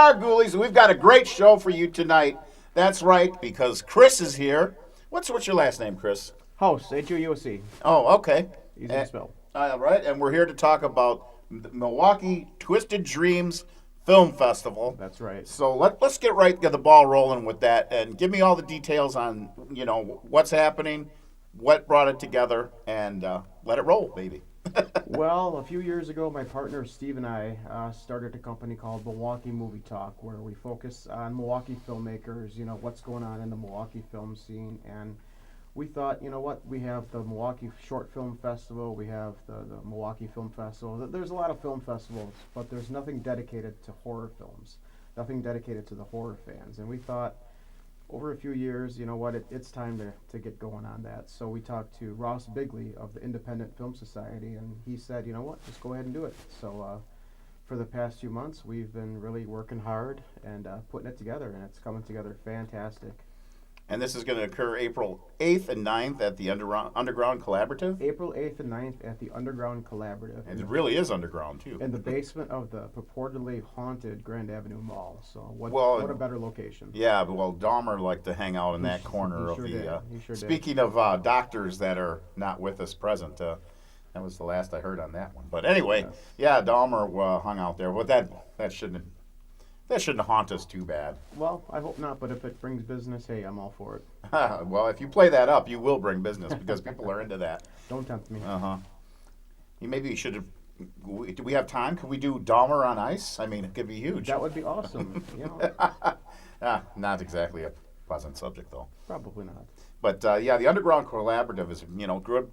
are, Ghoulies, and we've got a great show for you tonight. That's right, because Chris is here. What's your last name, Chris? House, H-U-U-C. Oh, okay. Easy to spell. All right, and we're here to talk about the Milwaukee Twisted Dreams Film Festival. That's right. So let's get the ball rolling with that, and give me all the details on what's happening, what brought it together, and let it roll, baby. Well, a few years ago, my partner Steve and I started a company called Milwaukee Movie Talk, where we focus on Milwaukee filmmakers, what's going on in the Milwaukee film scene. And we thought, we have the Milwaukee Short Film Festival, we have the Milwaukee Film Festival. There's a lot of film festivals, but there's nothing dedicated to horror films, nothing dedicated to the horror fans. And we thought, over a few years, it's time to get going on that. So we talked to Ross Bigley of the Independent Film Society, and he said, just go ahead and do it. So for the past few months, we've been really working hard and putting it together, and it's coming together fantastic. And this is going to occur April 8th and 9th at the Underground Collaborative? April 8th and 9th at the Underground Collaborative. And it really is underground, too. In the basement of the purportedly haunted Grand Avenue Mall. So what a better location. Yeah, but Dahmer liked to hang out in that corner of the... He sure did. Speaking of doctors that are not with us present, that was the last I heard on that one. But anyway, yeah Dahmer hung out there. But that shouldn't haunt us too bad. Well, I hope not, but if it brings business, hey, I'm all for it. Well, if you play that up, you will bring business because people are into that. Don't tempt me. Maybe you should have... Do we have time? Could we do Dahmer on Ice? I mean, it could be huge. That would be awesome. Not exactly a pleasant subject, though. Probably not. But, the Underground Collaborative is,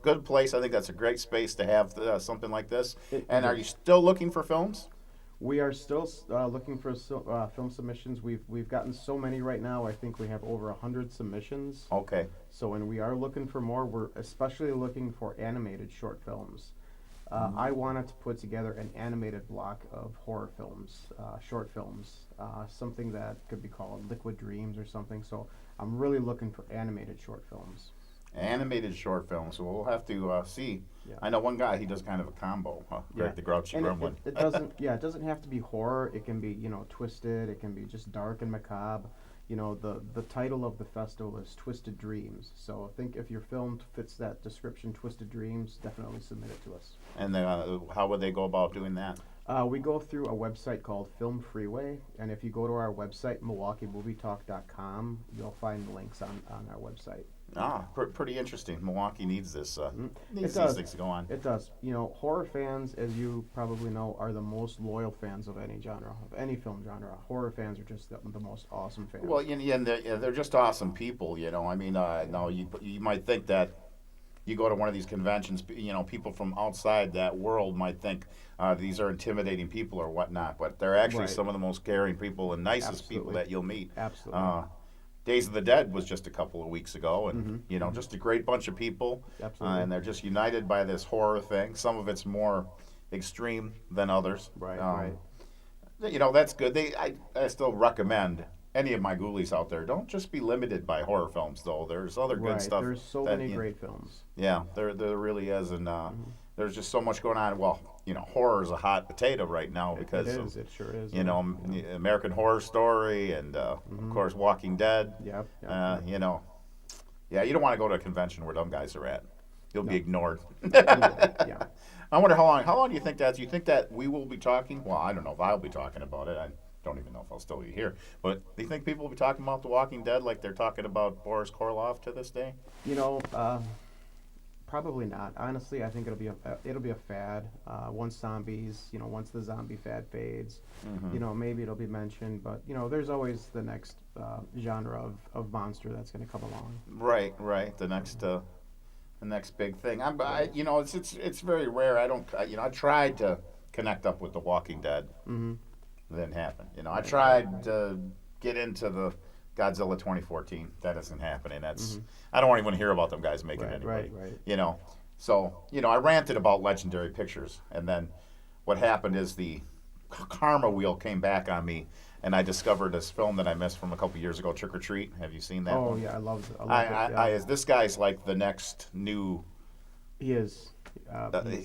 good place. I think that's a great space to have something like this. Are you still looking for films? We are still looking for film submissions. We've gotten so many right now. I think we have over 100 submissions. Okay. So, and we are looking for more. We're especially looking for animated short films. I wanted to put together an animated block of horror films, short films, something that could be called Liquid Dreams or something. So I'm really looking for animated short films. Animated short films. So we'll have to see. Yeah. I know one guy. He does kind of a combo. Greg the Grouchy Gremlin. It doesn't. It doesn't have to be horror. It can be twisted. It can be just dark and macabre. The title of the festival is Twisted Dreams. So I think if your film fits that description, Twisted Dreams, definitely submit it to us. And then, how would they go about doing that? We go through a website called Film Freeway, and if you go to our website, MilwaukeeMovieTalk.com, you'll find links on our website. Pretty interesting. Milwaukee needs this. Needs these things to go on. It does. Horror fans, as you probably know, are the most loyal fans of any genre, of any film genre. Horror fans are just the most awesome fans. Well, and they're just awesome people. I mean, no, you might think that you go to one of these conventions, people from outside that world might think these are intimidating people or whatnot, but they're actually some of the most caring people and nicest people that you'll meet. Absolutely. Days of the Dead was just a couple of weeks ago, and just a great bunch of people. Absolutely. And they're just united by this horror thing. Some of it's more extreme than others. Right. That's good. I still recommend any of my ghoulies out there. Don't just be limited by horror films, though. There's other good stuff. There's so many great films. Yeah, there really is, and there's just so much going on. Well, horror is a hot potato right now because it sure is. American Horror Story and of course Walking Dead. Yep. You don't want to go to a convention where them guys are at. You'll be ignored. Yeah. I wonder how long do you think that? Do you think that we will be talking? Well, I don't know if I'll be talking about it. I don't even know if I'll still be here. But do you think people will be talking about The Walking Dead like they're talking about Boris Karloff to this day? Probably not. Honestly, I think it'll be a fad. Once the zombie fad fades, maybe it'll be mentioned. But there's always the next genre of monster that's going to come along. Right. The next big thing. It's very rare. I tried to connect up with The Walking Dead. It didn't happen. I tried to get into the Godzilla 2014. That isn't happening. I don't even want to hear about them guys making it anyway. Right. So I ranted about Legendary Pictures, and then what happened is the karma wheel came back on me, and I discovered this film that I missed from a couple years ago, Trick or Treat. Have you seen that one? Oh yeah, I love it. This guy's like the next new. He is.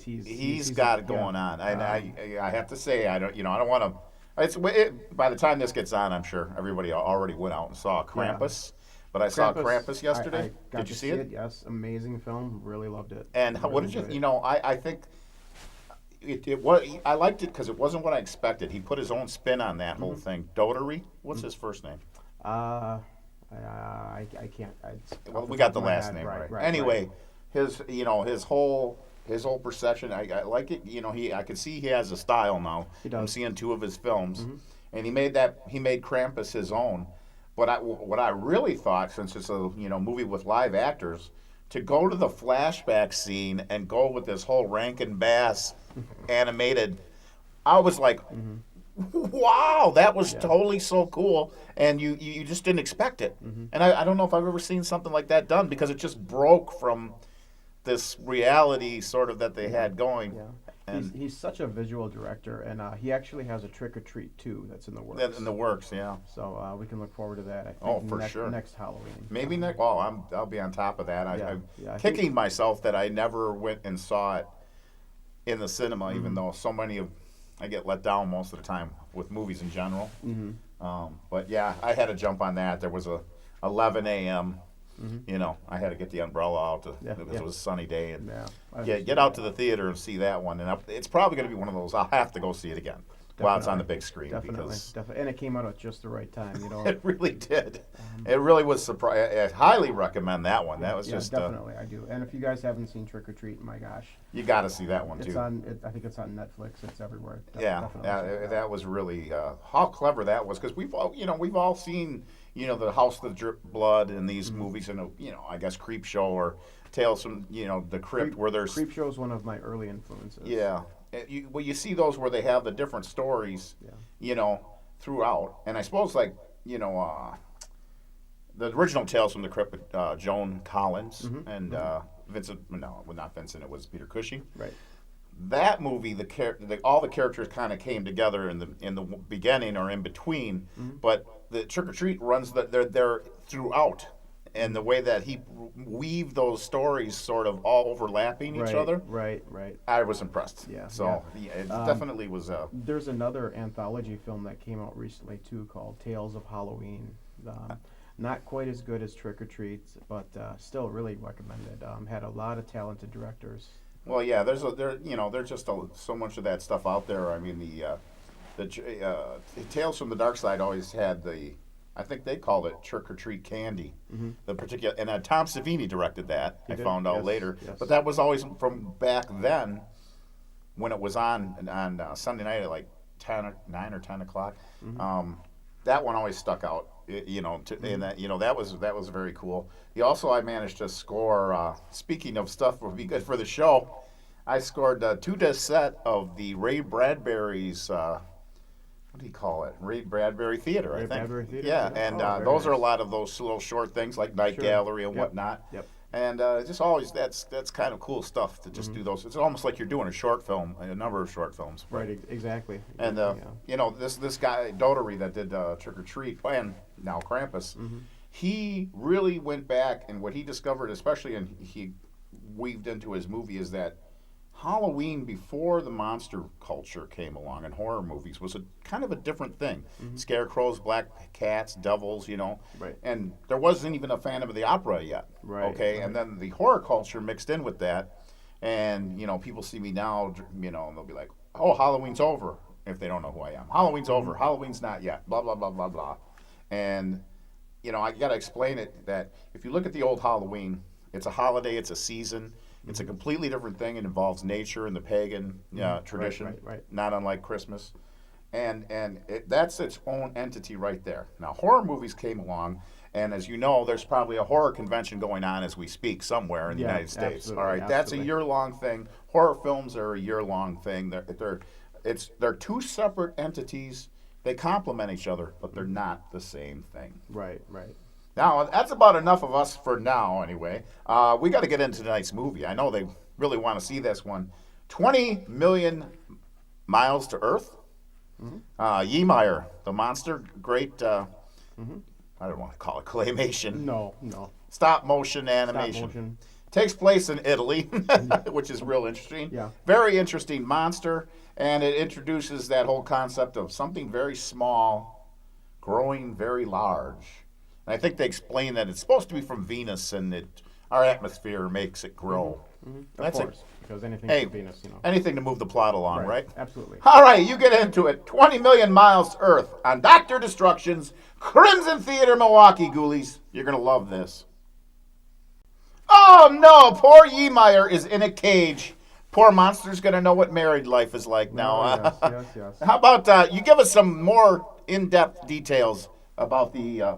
He's got it going on. I have to say, I don't want to By the time this gets on, I'm sure everybody already went out and saw Krampus. But I saw Krampus yesterday. I got Did you to see it? Yes, amazing film. Really loved it. And Really what did you? enjoyed You it. know, I think it was. I liked it because it wasn't what I expected. He put his own spin on that whole thing. Dotery. What's his first name? I can't. Well, we got the last name right. Anyway, his whole perception. I like it. You know, I could see he has a style now. He does. I'm seeing two of his films, and he made Krampus his own. But what I really thought, since it's a movie with live actors, to go to the flashback scene and go with this whole Rankin Bass animated, I was like, wow, that was totally so cool, and you just didn't expect it. And I don't know if I've ever seen something like that done, because it just broke from this reality sort of that they had going. Yeah. And He's such a visual director, and he actually has a Trick or Treat 2 that's in the works. in the works, yeah. So we can look forward to that. I think Oh, for sure. Next Halloween. Maybe next. Well, I'll be on top of that. I I'm think- kicking myself that I never went and saw it in the cinema, even though I get let down most of the time with movies in general. But yeah, I had to jump on that. There was a 11 a.m. I had to get the umbrella out because it was a sunny day, and get out to the theater and see that one. And it's probably going to be one of those. I'll have to go see it again while it's on the big screen. Definitely. And it came out at just the right time. It really did. It really was surprising. I highly recommend that one. That was just definitely I do. And if you guys haven't seen Trick or Treat, my gosh, you got to see that one it's too. I think it's on Netflix. It's everywhere. That was really how clever that was, because we've all seen the House of the Drip Blood and these movies, and I guess Creep Show or Tales from the Crypt, where there's Creep Show is one of my early influences. Yeah. You see those where they have the different stories, throughout. And I suppose, like, the original Tales from the Crypt with Joan Collins and Vincent, no, well, not Vincent, it was Peter Cushing. Right. That movie, all the characters kind of came together in the beginning or in between, but the Trick or Treat runs they're throughout. And the way that he weaved those stories sort of all overlapping each other. Right. I was impressed. Yeah. So it definitely was. There's another anthology film that came out recently too, called Tales of Halloween. Not quite as good as Trick or Treats, but still really recommended. Had a lot of talented directors. Well, yeah. There's just so much of that stuff out there. I mean, the Tales from the Dark Side always had I think they called it Trick or Treat Candy. The particular, and Tom Savini directed that. I found out later, but that was always from back then, when it was on Sunday night at like 9 or 10 o'clock. That one always stuck out. And that was very cool. I managed to score. Speaking of stuff would be good for the show, I scored a 2-disc set of the Ray Bradbury's. What do you call it? Ray Bradbury Theater, I think. Bradbury Theater? Yeah, and those are a lot of those little short things like Night Gallery and whatnot. Yep. And just always, that's kind of cool stuff to just do those. It's almost like you're doing a short film, a number of short films. Right, exactly. And this guy Dotery that did Trick or Treat and now Krampus, he really went back, and what he discovered, especially and he weaved into his movie, is that Halloween, before the monster culture came along and horror movies, was a kind of a different thing. Scarecrows, black cats, devils, Right. And there wasn't even a Phantom of the Opera yet. Right. Okay, and then the horror culture mixed in with that, and people see me now, and they'll be like, "Oh, Halloween's over," if they don't know who I am. Halloween's over. Halloween's not yet. Blah blah blah blah blah. And I got to explain it that if you look at the old Halloween, it's a holiday, it's a season. It's a completely different thing. It involves nature and the pagan tradition, Right. Not unlike Christmas. And that's its own entity right there. Now, horror movies came along, and as you know, there's probably a horror convention going on as we speak somewhere in the United States. All right, that's a year-long thing. Horror films are a year-long thing. They're two separate entities. They complement each other, but they're not the same thing. Right. Now, that's about enough of us for now, anyway. We got to get into tonight's movie. I know they really want to see this one. 20 Million Miles to Earth. Yeemeyer, the monster, great, I don't want to call it claymation. No. Stop motion animation. Takes place in Italy, which is real interesting. Yeah. Very interesting monster. And it introduces that whole concept of something very small growing very large. And I think they explain that it's supposed to be from Venus, and our atmosphere makes it grow. Of course, because anything Hey, from Venus, anything to move the plot along, right? Absolutely. All right, you get into it. 20 million miles to Earth on Dr. Destruction's Crimson Theatre Milwaukee, ghoulies. You're going to love this. Oh, no, poor Yemeyer is in a cage. Poor monster's going to know what married life is like now. Yes. How about you give us some more in-depth details about the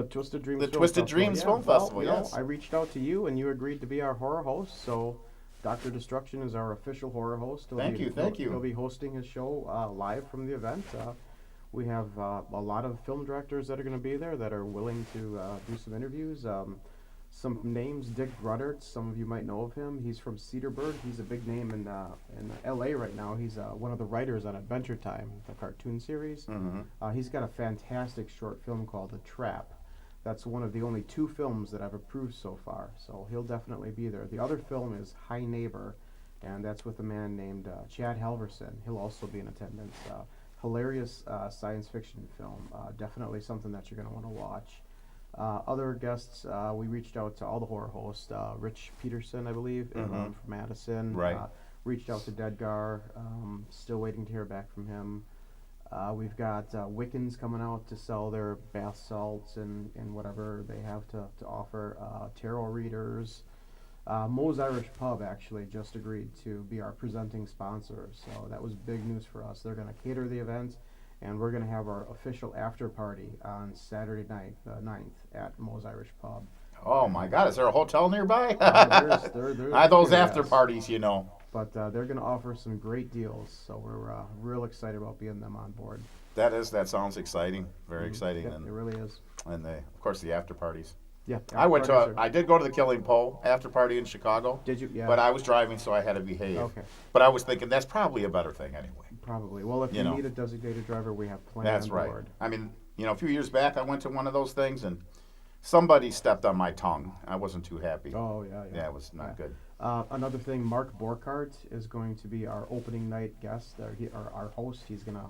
Twisted Dreams the Film Twisted Festival. Dreams Film Festival, Well, yes. I reached out to you, and you agreed to be our horror host, so Dr. Destruction is our official horror host. Thank you. He'll be hosting his show live from the event. We have a lot of film directors that are going to be there that are willing to do some interviews. Some names, Dick Ruddert, some of you might know of him. He's from Cedarburg. He's a big name in L.A. right now. He's one of the writers on Adventure Time, the cartoon series. He's got a fantastic short film called The Trap. That's one of the only 2 films that I've approved so far, so he'll definitely be there. The other film is High Neighbor, and that's with a man named Chad Halverson. He'll also be in attendance. Hilarious science fiction film, definitely something that you're going to want to watch. Other guests, we reached out to all the horror hosts. Rich Peterson, I believe, from Madison. Right. Reached out to Dedgar. Still waiting to hear back from him. We've got Wiccans coming out to sell their bath salts and whatever they have to offer. Tarot readers. Moe's Irish Pub actually just agreed to be our presenting sponsor, so that was big news for us. They're going to cater the event, and we're going to have our official after party on Saturday night, the 9th, at Moe's Irish Pub. Oh my God! Is there a hotel nearby? There's Those after parties, But they're going to offer some great deals, so we're real excited about being them on board. That sounds exciting. Very exciting. Yeah, it really is. And of course the after parties. Yeah. I did go to the Killing Pole after party in Chicago. Did you? Yeah. But I was driving, so I had to behave. Okay. But I was thinking that's probably a better thing anyway. Probably. Well, if you need a designated driver, we have plenty That's on right. board. I mean, a few years back, I went to one of those things, and somebody stepped on my tongue. I wasn't too happy. Oh, yeah. Yeah, it was not good. Another thing, Mark Borkart is going to be our opening night guest, our host. He's going to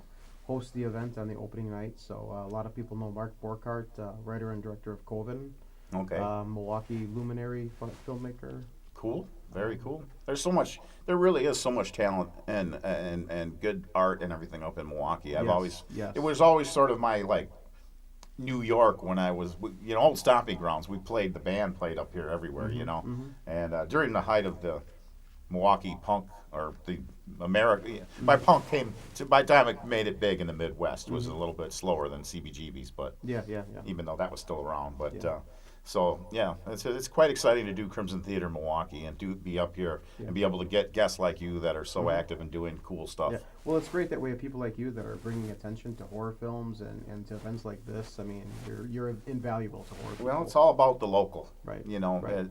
host the event on the opening night. So a lot of people know Mark Borkart, writer and director of Coven. Okay. Milwaukee luminary filmmaker. Cool. Very cool. There really is so much talent and good art and everything up in Milwaukee. It was always sort of my New York when I was, old stomping grounds. The band played up here everywhere, And during the height of the Milwaukee punk, or the by punk by the time it made it big in the Midwest, it was a little bit slower than CBGB's, but Yeah. even though that was still around, but it's quite exciting to do Crimson Theatre Milwaukee and be up here and be able to get guests like you that are so active and doing cool stuff. Yeah. Well, it's great that we have people like you that are bringing attention to horror films and to events like this. I mean, you're invaluable to horror. Well, it's all about the local, right?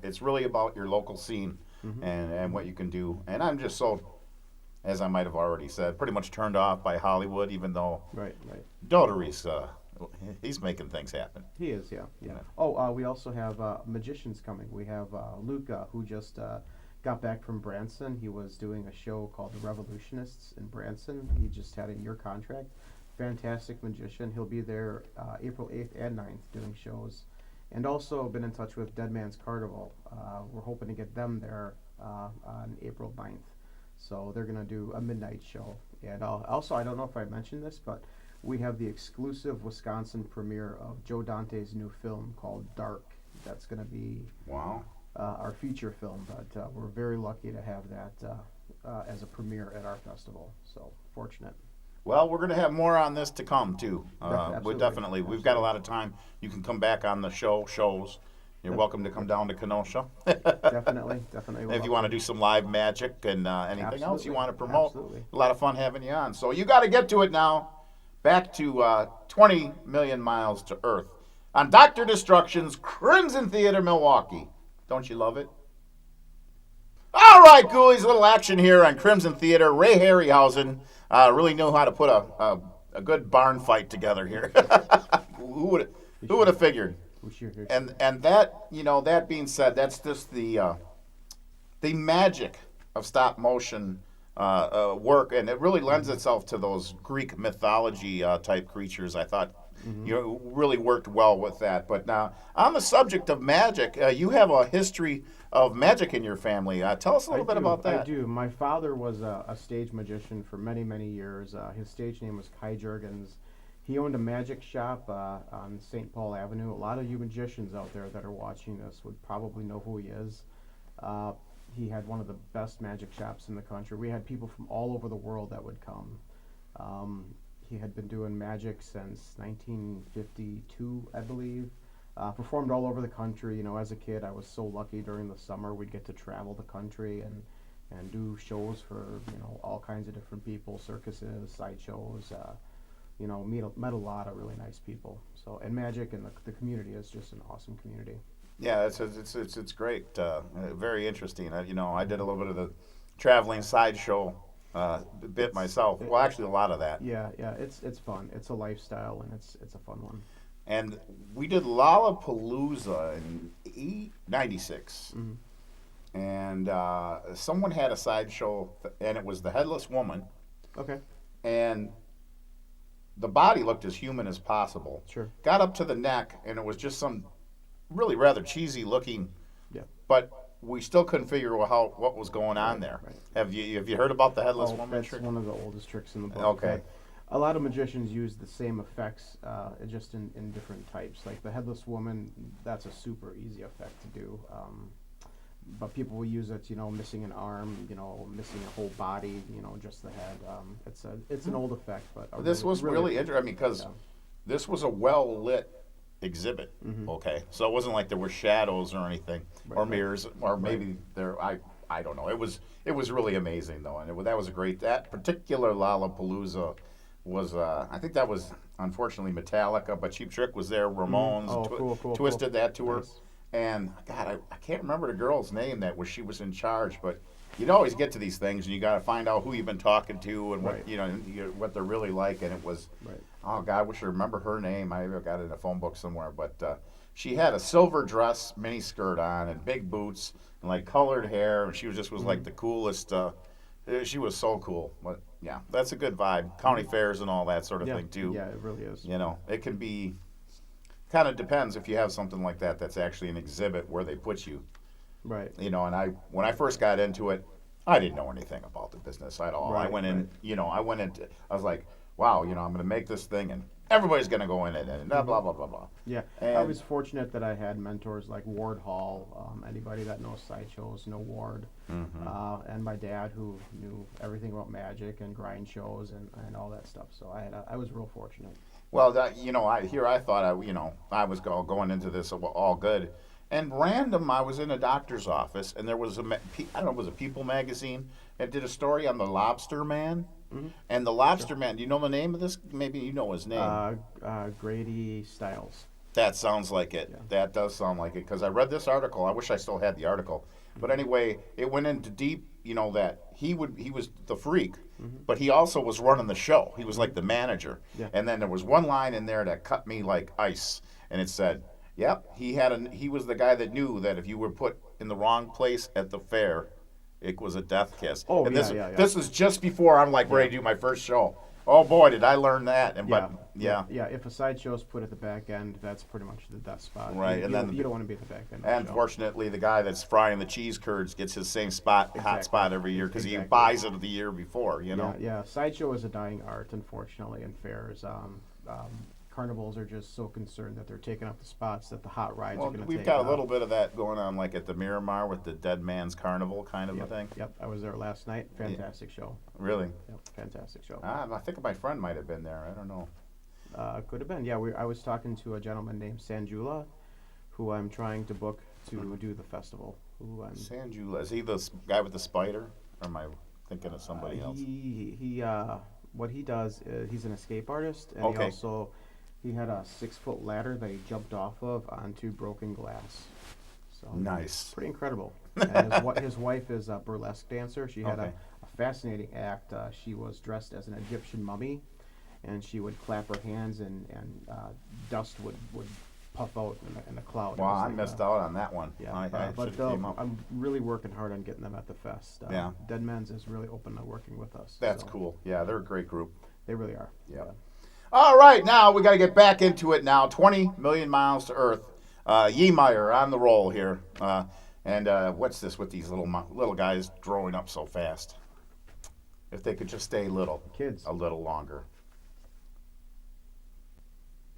It's really about your local scene and what you can do. And I'm just so, as I might have already said, pretty much turned off by Hollywood, even though Dodory's he's making things happen. He is, yeah. Oh, we also have magicians coming. We have Luca, who just got back from Branson. He was doing a show called The Revolutionists in Branson. He just had a year contract. Fantastic magician. He'll be there April 8th and 9th doing shows. And also been in touch with Dead Man's Carnival. We're hoping to get them there on April 9th. So they're going to do a midnight show. And also, I don't know if I mentioned this, but we have the exclusive Wisconsin premiere of Joe Dante's new film called Dark. That's going to be our feature film, but we're very lucky to have that as a premiere at our festival. So fortunate. Well, we're going to have more on this to come too. Absolutely. We've got a lot of time. You can come back on the shows. You're welcome to come down to Kenosha. Definitely. If you want to do some live magic and anything else you want to promote, Absolutely. A lot of fun having you on. So you got to get to it now. Back to 20 million miles to Earth on Dr. Destruction's Crimson Theatre Milwaukee. Don't you love it? All right, ghoulies, a little action here on Crimson Theatre. Ray Harryhausen really knew how to put a good barn fight together here. Who would have figured? And that, that being said, that's just the magic of stop motion work, and it really lends itself to those Greek mythology type creatures. I thought you really worked well with that. But now, on the subject of magic, you have a history of magic in your family. Tell us a little bit about that. I do. My father was a stage magician for many, many years. His stage name was Kai Jurgens. He owned a magic shop on St. Paul Avenue. A lot of you magicians out there that are watching this would probably know who he is. He had one of the best magic shops in the country. We had people from all over the world that would come. He had been doing magic since 1952, I believe. Performed all over the country. You know, as a kid, I was so lucky during the summer we'd get to travel the country and do shows for, you know, all kinds of different people, circuses, sideshows. You know, met a lot of really nice people. So, and magic and the community is just an awesome community. Yeah, it's great. Very interesting. You know, I did a little bit of the traveling sideshow bit myself. Well, actually, a lot of that. Yeah, it's fun. It's a lifestyle, and it's a fun one. And we did Lollapalooza in '96, and someone had a sideshow, and it was the Headless Woman, Okay. and the body looked as human as possible. Sure. Got up to the neck, and it was just some really rather cheesy looking. Yeah. But we still couldn't figure out what was going on there. Right. Have you heard about the Headless Woman That's trick? one of the oldest tricks in the book. Okay. A lot of magicians use the same effects, just in different types. Like the Headless Woman, that's a super easy effect to do. But people will use it, you know, missing an arm, you know, missing a whole body, you know, just the head. It's an old effect, but This was really interesting. I mean, because this was a well lit exhibit. Okay, so it wasn't like there were shadows or anything, or mirrors, or maybe there. I don't know. It was really amazing though, and that was a great. That particular Lollapalooza was I think that was unfortunately Metallica, but Cheap Trick was there. Ramones, Cool, Twisted that tour. Nice. And God, I can't remember the girl's name she was in charge, but you'd always get to these things and you got to find out who you've been talking to and what what they're really like. And it was, oh God, I wish I remember her name. I got it in a phone book somewhere, but she had a silver dress, mini skirt on, and big boots and like colored hair, and she was like the coolest. She was so cool. But yeah, that's a good vibe. County fairs and all that sort of thing too. Yeah, it really is. You know, it can be. Kind of depends if you have something like that that's actually an exhibit where they put you. Right. You know, and when I first got into it, I didn't know anything about the business at all. Right, I went in, you know, I was like, wow, you know, I'm going to make this thing and everybody's going to go in it and blah, blah, blah, blah. Yeah, And I was fortunate that I had mentors like Ward Hall. Anybody that knows sideshows know Ward. And my dad who knew everything about magic and grind shows and all that stuff. So I was real fortunate. Well, you know, I thought I was going into this all good. And random, I was in a doctor's office, and there was I don't know, it was a People magazine, and did a story on the Lobster Man. And the Lobster Man, do you know the name of this? Maybe you know his name. Grady Stiles. That sounds like it. Yeah. That does sound like it, because I read this article. I wish I still had the article. But anyway, it went into deep, you know, that he was the freak, but he also was running the show. He was like the manager. Yeah. And then there was one line in there that cut me like ice, and it said, yep, he was the guy that knew that if you were put in the wrong place at the fair, it was a death kiss. Oh, and yeah. This was just before I'm like ready to do my first show. Oh boy, did I learn that! Yeah. If a sideshow's put at the back end, that's pretty much the death spot. Right, You and then don't want to be at the back end. And fortunately, the guy that's frying the cheese curds gets his same hot spot every year because he buys it the year before. You know. Yeah. Sideshow is a dying art, unfortunately, in fairs. Carnivals are just so concerned that they're taking up the spots that the hot rides are going to take. We've got a little bit of that going on, like at the Miramar with the Dead Man's Carnival kind of a thing. Yep, I was there last night. Fantastic show. Really? Yep, fantastic show. I think my friend might have been there. I don't know. Could have been. Yeah, I was talking to a gentleman named Sanjula, who I'm trying to book to do the festival. Sanjula, is he the guy with the spider? Or am I thinking of somebody else? What he does is he's an escape artist, and he had a 6-foot ladder that he jumped off of onto broken glass. So nice. Pretty incredible. And his wife is a burlesque dancer. She had a fascinating act. She was dressed as an Egyptian mummy, and she would clap her hands, and dust would puff out in a cloud. Well, It was I like, missed out on that one. Yeah, I but should've came up. I'm really working hard on getting them at the fest. Yeah. Dead Man's is really open to working with us. That's so cool. Yeah, they're a great group. They really are. Yeah. All right, now we got to get back into it now. 20 million miles to Earth. Yeemeyer on the roll here. And what's this with these little guys growing up so fast? If they could just stay little. Kids. A little longer.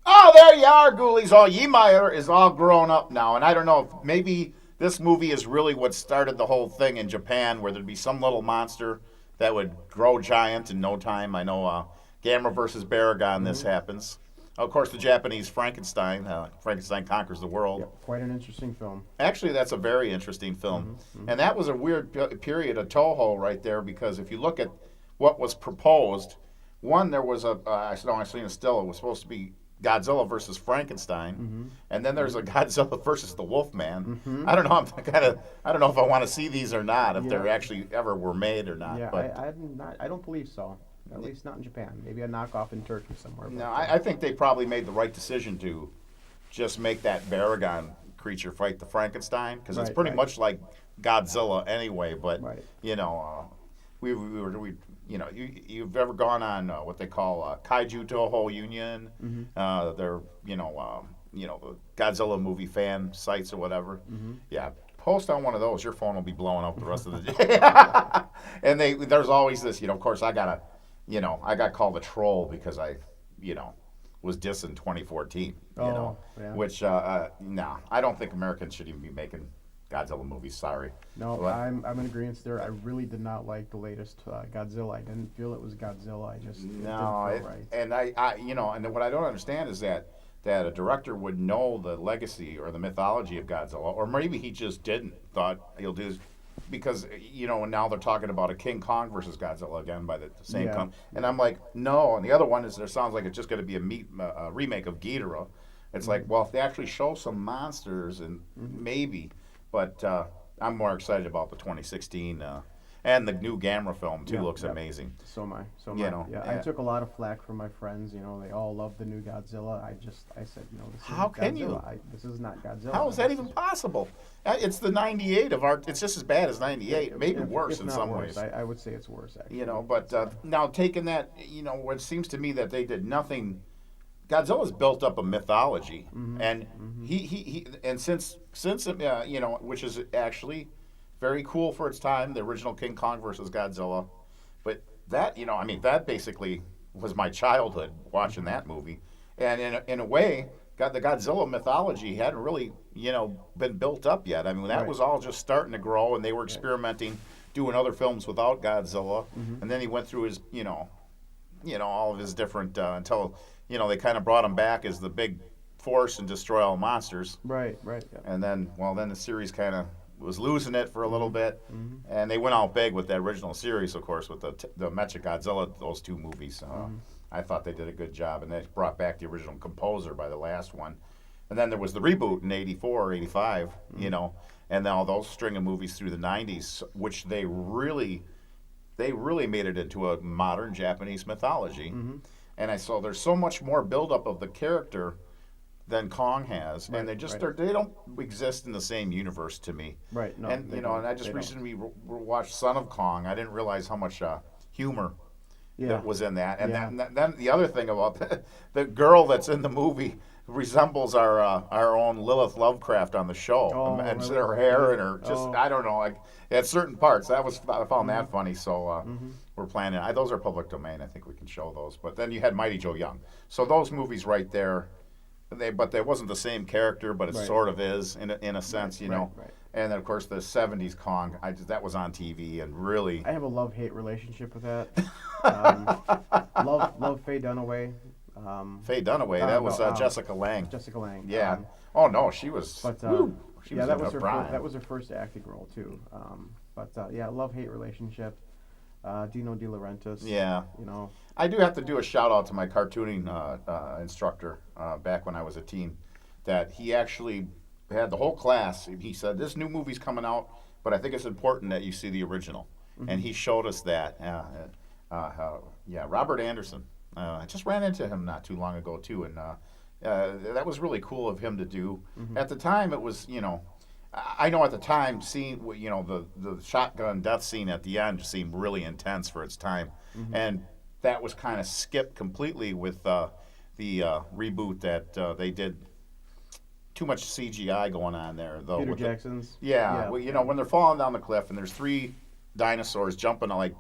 Oh, there you are, ghoulies. Oh, Yeemeyer is all grown up now. And I don't know if maybe this movie is really what started the whole thing in Japan, where there'd be some little monster that would grow giant in no time. I know Gamera versus Baragon, this happens. Of course, the Japanese Frankenstein. Frankenstein Conquers the World. Yep, quite an interesting film. Actually, that's a very interesting film. And that was a weird period of Toho right there, because if you look at what was proposed, one, there was I seen a still, it was supposed to be Godzilla versus Frankenstein, and then there's a Godzilla versus the Wolfman. I don't know. I don't know if I want to see these or not, if they're actually ever were made or not. Yeah, but I don't believe so. At least not in Japan. Maybe a knockoff in Turkey somewhere. no, I think they probably made the right decision to just make that Baragon creature fight the Frankenstein, because it's pretty much like Godzilla anyway. But you know, you've ever gone on what they call Kaiju Toho Union? They're the Godzilla movie fan sites or whatever. Yeah, post on one of those, your phone will be blowing up the rest of the day. And there's always this, of course I got called a troll because I was dissing 2014. Which no, I don't think Americans should even be making Godzilla movies. Sorry. No, but I'm in agreement there. I really did not like the latest Godzilla. I didn't feel it was Godzilla. I just didn't feel right. And and what I don't understand is that a director would know the legacy or the mythology of Godzilla, or maybe he just didn't. Thought he'll do this because and now they're talking about a King Kong versus Godzilla again by the same company, and I'm like, no. And the other one is there sounds like it's just going to be a remake of Ghidorah. It's like, well, if they actually show some monsters and maybe. But I'm more excited about the 2016 and the new Gamera film too. Looks amazing. So am I. I took a lot of flack from my friends. They all love the new Godzilla. I said, this is how can Godzilla. This is not Godzilla. How is that even possible? It's the '98 of art. It's just as bad as '98, maybe worse in some ways. I would say it's worse, actually. But now taking that, what seems to me that they did nothing. Godzilla's built up a mythology, and he and since which is actually very cool for its time, the original King Kong versus Godzilla, but that that basically was my childhood watching that movie, and in a way, the Godzilla mythology hadn't really been built up yet. I mean that was all just starting to grow, and they were experimenting, doing other films without Godzilla, and then he went through his all of his different until. They kind of brought him back as the big force and destroy all monsters. Right. Yeah. And then the series kind of was losing it for a little bit, and they went out big with the original series, of course, with the Mechagodzilla, those two movies. I thought they did a good job, and they brought back the original composer by the last one. And then there was the reboot in '84 or '85, and now those string of movies through the '90s, which they really made it into a modern Japanese mythology. And I saw there's so much more buildup of the character than Kong has, and they just they don't exist in the same universe to me. Right. No. And and I just recently watched Son of Kong. I didn't realize how much humor that was in that. And then the other thing about the girl that's in the movie resembles our own Lilith Lovecraft on the show, and really? Her hair and her I don't know, like at certain parts I found that funny. So we're planning. Those are public domain. I think we can show those. But then you had Mighty Joe Young. So those movies right there, but they wasn't the same character, but it sort of is in a sense, Right. And then of course the '70s Kong, that was on TV, and really I have a love-hate relationship with that. love Faye Dunaway. Faye Dunaway, that was Jessica Lange. Jessica Lange. Yeah. Oh no, she was. But she was that was her first acting role too. Love-hate relationship. Dino De Laurentiis. Yeah. I do have to do a shout out to my cartooning instructor back when I was a teen. That he actually had the whole class. He said, "This new movie's coming out, but I think it's important that you see the original." And he showed us that. Robert Anderson. I just ran into him not too long ago too, and that was really cool of him to do. At the time, it was, I know at the time, seeing, the shotgun death scene at the end seemed really intense for its time. And that was kind of skipped completely with the reboot that they did. Too much CGI going on there, though. Peter Jackson's. Yeah. Well, when they're falling down the cliff and there's 3 dinosaurs jumping like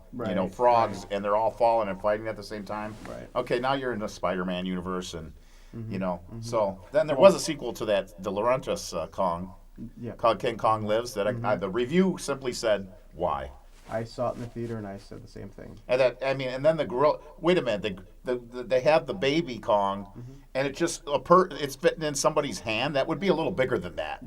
frogs, right. and they're all falling and fighting at the same time. Right. Okay, now you're in the Spider-Man universe, and so then there was a sequel to that, De Laurentiis Kong, called King Kong Lives. That the review simply said, "Why?" I saw it in the theater and I said the same thing. And and then the gorilla. Wait a minute, they have the baby Kong, and it just it's fitting in somebody's hand. That would be a little bigger than that.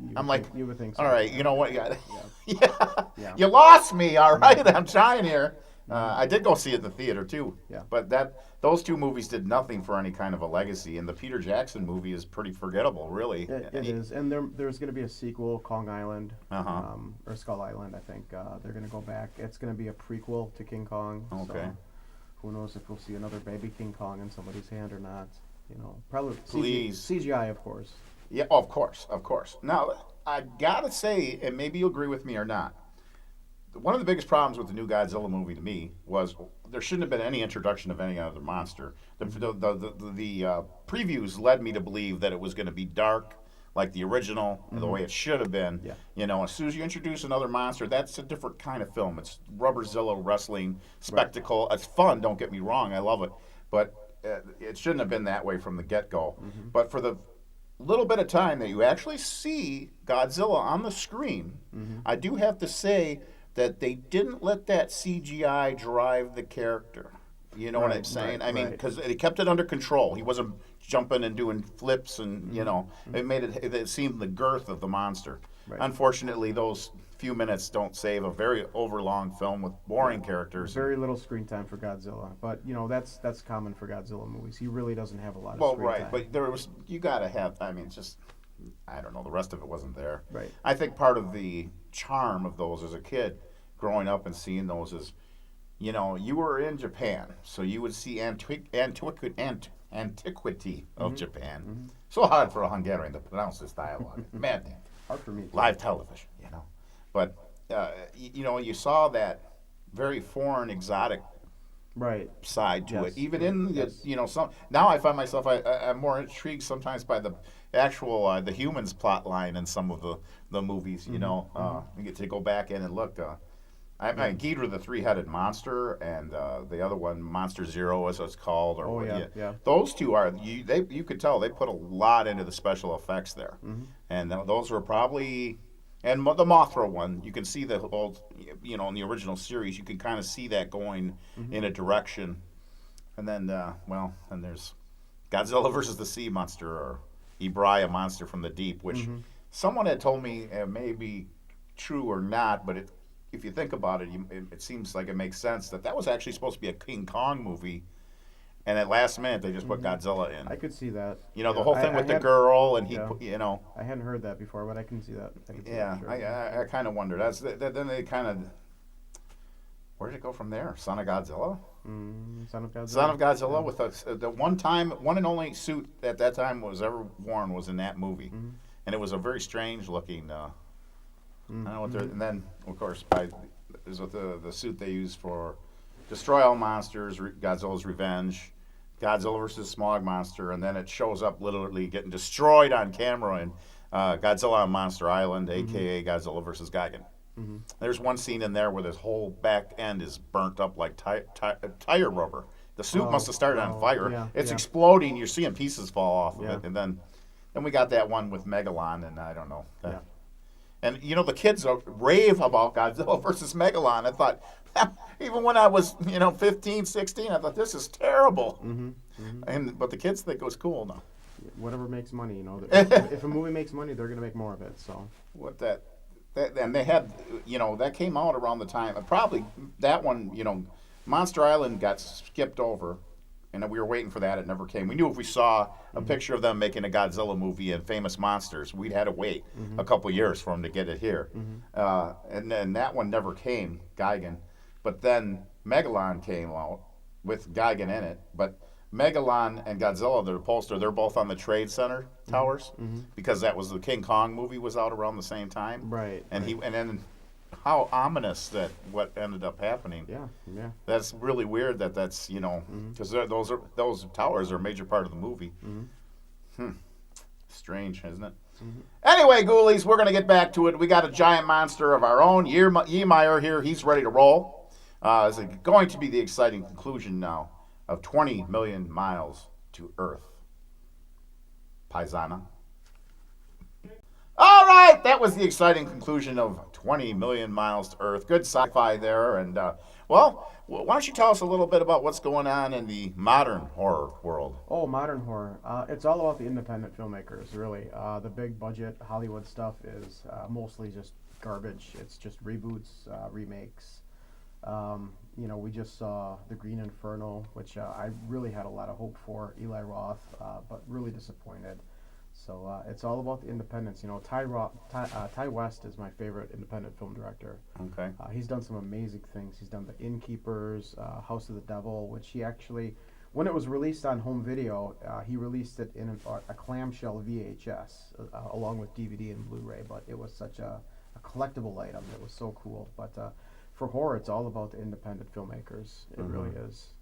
You would think so. All right, you know what? Yeah. You lost me. All right, I'm trying here. I did go see it in the theater too. Yeah. But those 2 movies did nothing for any kind of a legacy, and the Peter Jackson movie is pretty forgettable, really. It is, and there's going to be a sequel, Kong Island, Uh-huh. or Skull Island, I think. They're going to go back. It's going to be a prequel to King Kong. Okay. So who knows if we'll see another baby King Kong in somebody's hand or not? Probably Please. CGI, of course. Yeah, of course. Now, I gotta say, and maybe you'll agree with me or not, one of the biggest problems with the new Godzilla movie to me was there shouldn't have been any introduction of any other monster. The previews led me to believe that it was going to be dark, like the original, the way it should have been. Yeah. As soon as you introduce another monster, that's a different kind of film. It's Rubberzilla wrestling spectacle. Right. It's fun, don't get me wrong. I love it. But it shouldn't have been that way from the get-go. But for the little bit of time that you actually see Godzilla on the screen, I do have to say that they didn't let that CGI drive the character. You know what I'm saying? I mean, because they kept it under control. He wasn't jumping and doing flips, and it made it seemed the girth of the monster. Right. Unfortunately, those few minutes don't save a very overlong film with boring characters. Very little screen time for Godzilla, but that's common for Godzilla movies. He really doesn't have a lot of screen time. But you got to have. I mean, just I don't know. The rest of it wasn't there. Right. I think part of the charm of those as a kid, growing up and seeing those is, you were in Japan, so you would see antiquity of Japan. So hard for a Hungarian to pronounce this dialogue. Maddening. Hard for me. Live television, But, you saw that very foreign, exotic side to it. Even in some. Now I find myself I'm more intrigued sometimes by the actual the humans plot line in some of the movies. You get to go back in and look. Ghidorah, the 3-headed monster, and the other one, Monster Zero, as it's called. Those 2 are you could tell they put a lot into the special effects there, and those were probably. And the Mothra one, you can see the old, in the original series, you can kind of see that going in a direction. And then, and there's Godzilla versus the Sea Monster, or Ibraya, Monster from the Deep, which someone had told me may be true or not, but if you think about it, it seems like it makes sense that was actually supposed to be a King Kong movie. And at last minute, they just put Godzilla in. I could see that. The whole thing with the girl, and he, I hadn't heard that before, but I can see that. I kind of wondered. Then they kind of, where did it go from there? Son of Godzilla? Son of Godzilla. Son of Godzilla with the one and only suit at that time was ever worn was in that movie. And it was a very strange looking, I don't know what and then, of course, there's the suit they use for Destroy All Monsters, Godzilla's Revenge, Godzilla versus Smog Monster, and then it shows up literally getting destroyed on camera in Godzilla on Monster Island, a.k.a. Godzilla versus Gigan. There's one scene in there where this whole back end is burnt up like tire rubber. The suit must have started on fire. It's exploding. You're seeing pieces fall off of it. And then we got that one with Megalon, and I don't know. And, the kids rave about Godzilla versus Megalon. I thought, even when I was, 15, 16, I thought, this is terrible. But the kids think it was cool now. Whatever makes money, if a movie makes money, they're going to make more of it. So and they had, that came out around the time. Probably that one, Monster Island got skipped over. And we were waiting for that. It never came. We knew if we saw a picture of them making a Godzilla movie and Famous Monsters, we'd had to wait a couple years for them to get it here. And then that one never came, Gigan. But then Megalon came out with Gigan in it. But Megalon and Godzilla, their poster, they're both on the Trade Center towers because that was the King Kong movie was out around the same time. Right. And right. and then how ominous that what ended up happening. Yeah. Yeah. That's really weird that's, because those towers are a major part of the movie. Strange, isn't it? Anyway, Ghoulies, we're going to get back to it. We got a giant monster of our own. Yemeyer here, he's ready to roll. It's going to be the exciting conclusion now of 20 million miles to Earth. Paisana. All right, that was the exciting conclusion of 20 million miles to Earth. Good sci-fi there. And, well, why don't you tell us a little bit about what's going on in the modern horror world? Oh, modern horror. It's all about the independent filmmakers, really. The big budget Hollywood stuff is mostly just garbage. It's just reboots, remakes. We just saw The Green Inferno, which I really had a lot of hope for, Eli Roth, but really disappointed. So it's all about the independents. Ty West is my favorite independent film director. Okay. He's done some amazing things. He's done The Innkeepers, House of the Devil, which he actually, when it was released on home video, he released it in a clamshell VHS along with DVD and Blu-ray. But it was such a collectible item. It was so cool. But for horror, it's all about the independent filmmakers. It really is.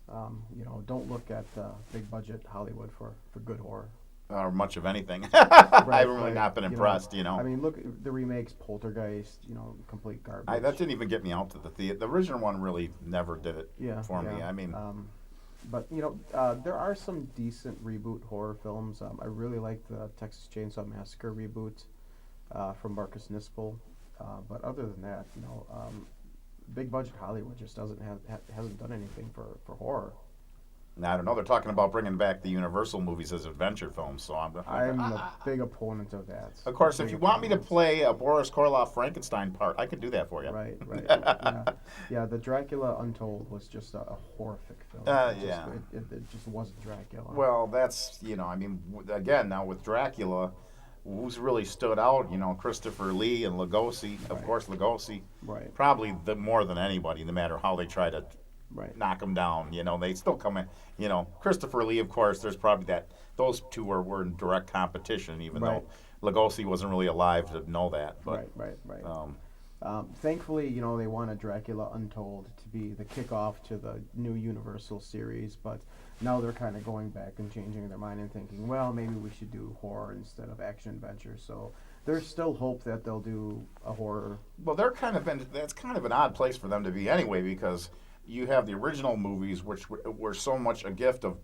Don't look at big budget Hollywood for good horror. Or much of anything. Right, I've really not been impressed, I mean, look at the remakes, Poltergeist, complete garbage. That didn't even get me out to the theater. The original one really never did it for me. I mean, but there are some decent reboot horror films. I really like the Texas Chainsaw Massacre reboot from Marcus Nispel. But other than that, big budget Hollywood just hasn't done anything for horror. I don't know. They're talking about bringing back the Universal movies as adventure films, so I'm a big opponent of that. Of course, if you want me to play a Boris Karloff Frankenstein part, I could do that for you. Right. Yeah, the Dracula Untold was just a horrific film. It just wasn't Dracula. Well, that's, again, now with Dracula, who's really stood out, Christopher Lee and Lugosi. Of course, Lugosi. Right. Probably more than anybody, no matter how they try to knock them down. They still come in. Christopher Lee, of course, there's probably those two were in direct competition, even though Lugosi wasn't really alive to know that. But, right. Thankfully, they wanted Dracula Untold to be the kickoff to the new Universal series, but now they're kind of going back and changing their mind and thinking, well, maybe we should do horror instead of action adventure. So there's still hope that they'll do a horror. Well, that's kind of an odd place for them to be anyway, because you have the original movies, which were so much a gift of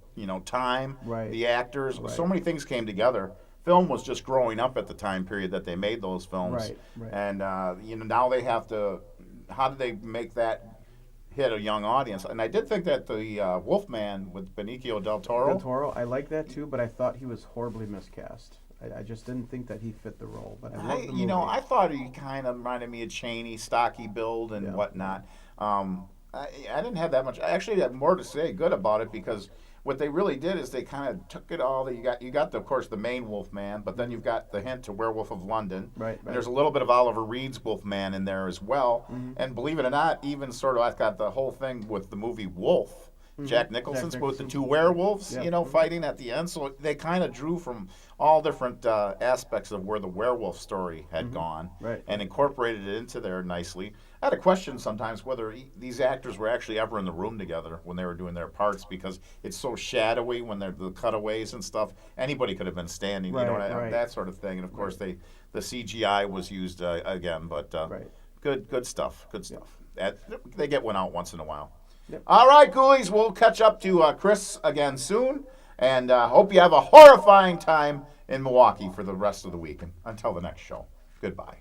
time, the actors, so many things came together. Film was just growing up at the time period that they made those films, and now they have to. How do they make that hit a young audience? And I did think that the Wolfman with Benicio del Toro. I like that too, but I thought he was horribly miscast. I just didn't think that he fit the role. But I loved the movie. I thought he kind of reminded me of Chaney, stocky build and whatnot. I didn't have that much. I actually had more to say good about it, because what they really did is they kind of took it all. You got of course the main Wolfman, but then you've got the hint to Werewolf of London. Right. And there's a little bit of Oliver Reed's Wolfman in there as well. Mm-hmm. And believe it or not, even sort of I've got the whole thing with the movie Wolf. Jack Nicholson's with the two werewolves, fighting at the end. So they kind of drew from all different aspects of where the werewolf story had gone and incorporated it into there nicely. I had a question sometimes whether these actors were actually ever in the room together when they were doing their parts, because it's so shadowy when they're the cutaways and stuff. Anybody could have been standing, that sort of thing. And of course, the CGI was used again, but good stuff. Good stuff. They get one out once in a while. Yep. All right, Ghoulies, we'll catch up to Chris again soon, and hope you have a horrifying time in Milwaukee for the rest of the week. And until the next show, goodbye.